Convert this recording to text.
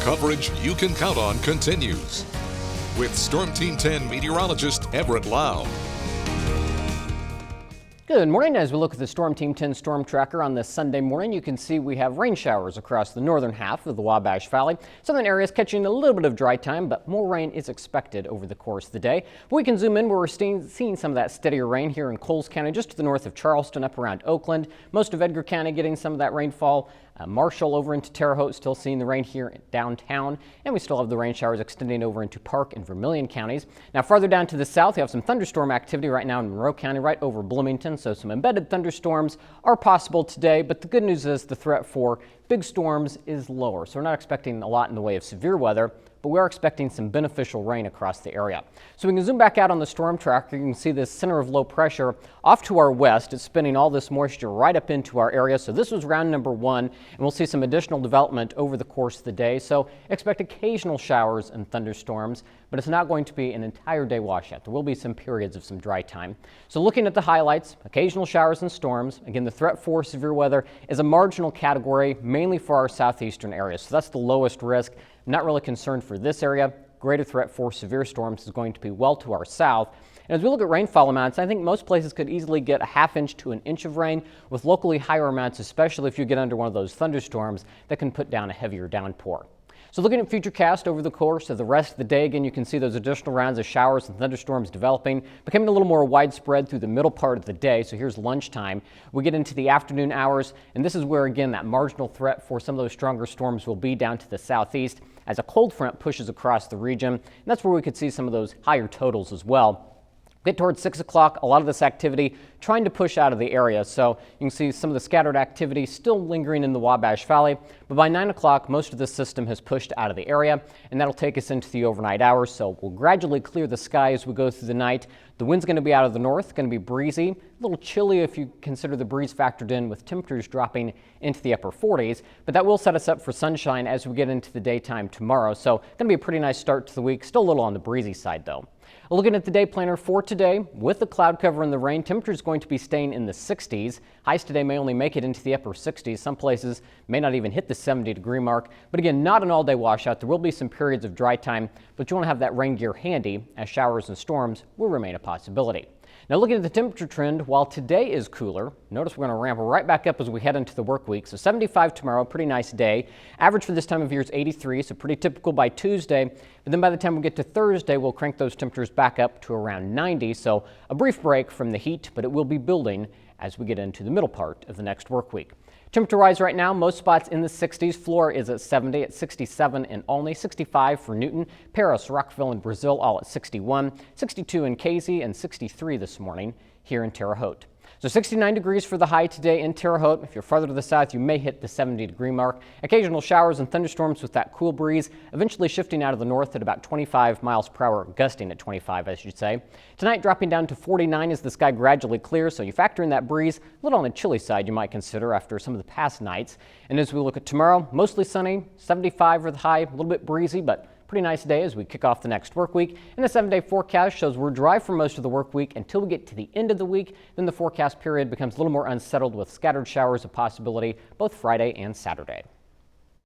Coverage you can count on continues. With Storm Team 10 meteorologist Everett Lau. Good morning. As we look at the Storm Team 10 storm tracker on this Sunday morning, you can see we have rain showers across the northern half of the Wabash Valley. Southern areas catching a little bit of dry time, but more rain is expected over the course of the day. We can zoom in where we're seeing some of that steadier rain here in Coles County, just to the north of Charleston, up around Oakland. Most of Edgar County getting some of that rainfall. Marshall over into Terre Haute, still seeing the rain here downtown, and we still have the rain showers extending over into Park and Vermilion counties. Now farther down to the south, you have some thunderstorm activity right now in Monroe County, right over Bloomington, so some embedded thunderstorms are possible today, but the good news is the threat for big storms is lower, so we're not expecting a lot in the way of severe weather, but we are expecting some beneficial rain across the area. So we can zoom back out on the storm tracker. You can see this center of low pressure off to our west. It's spinning all this moisture right up into our area. So this was round number 1, and we'll see some additional development over the course of the day. So expect occasional showers and thunderstorms, but it's not going to be an entire day washout. There will be some periods of some dry time. So looking at the highlights, occasional showers and storms. Again, the threat for severe weather is a marginal category, mainly for our southeastern areas. So that's the lowest risk. Not really concerned for this area. Greater threat for severe storms is going to be well to our south. And as we look at rainfall amounts, I think most places could easily get a ½ inch to an inch of rain, with locally higher amounts, especially if you get under one of those thunderstorms that can put down a heavier downpour. So looking at futurecast over the course of the rest of the day, again, you can see those additional rounds of showers and thunderstorms developing, becoming a little more widespread through the middle part of the day. So here's lunchtime. We get into the afternoon hours, and this is where, again, that marginal threat for some of those stronger storms will be down to the southeast as a cold front pushes across the region. And that's where we could see some of those higher totals as well. Get towards 6 o'clock, a lot of this activity trying to push out of the area. So you can see some of the scattered activity still lingering in the Wabash Valley. But by 9 o'clock, most of the system has pushed out of the area, and that'll take us into the overnight hours. So we'll gradually clear the sky as we go through the night. The wind's going to be out of the north, going to be breezy, a little chilly if you consider the breeze factored in, with temperatures dropping into the upper 40s. But that will set us up for sunshine as we get into the daytime tomorrow. So going to be a pretty nice start to the week. Still a little on the breezy side, though. Looking at the day planner for today, with the cloud cover and the rain, temperature is going to be staying in the 60s. Highs today may only make it into the upper 60s. Some places may not even hit the 70-degree mark. But again, not an all-day washout. There will be some periods of dry time, but you want to have that rain gear handy, as showers and storms will remain a possibility. Now looking at the temperature trend, while today is cooler, notice we're going to ramp right back up as we head into the work week. So 75 tomorrow, pretty nice day. Average for this time of year is 83, so pretty typical by Tuesday. But then by the time we get to Thursday, we'll crank those temperatures back up to around 90. So a brief break from the heat, but it will be building as we get into the middle part of the next work week. Temperature-wise right now, most spots in the 60s. Flora is at 70, at 67 in Olney, 65 for Newton, Paris, Rockville, and Brazil all at 61, 62 in Casey, and 63 this morning here in Terre Haute. So 69 degrees for the high today in Terre Haute. If you're farther to the south, you may hit the 70-degree mark. Occasional showers and thunderstorms with that cool breeze, eventually shifting out of the north at about 25 miles per hour, gusting at 25, I should say. Tonight dropping down to 49 as the sky gradually clears, so you factor in that breeze, a little on the chilly side you might consider after some of the past nights. And as we look at tomorrow, mostly sunny, 75 for the high, a little bit breezy, but pretty nice day as we kick off the next work week. And the 7-day forecast shows we're dry for most of the work week until we get to the end of the week. Then the forecast period becomes a little more unsettled with scattered showers a possibility both Friday and Saturday.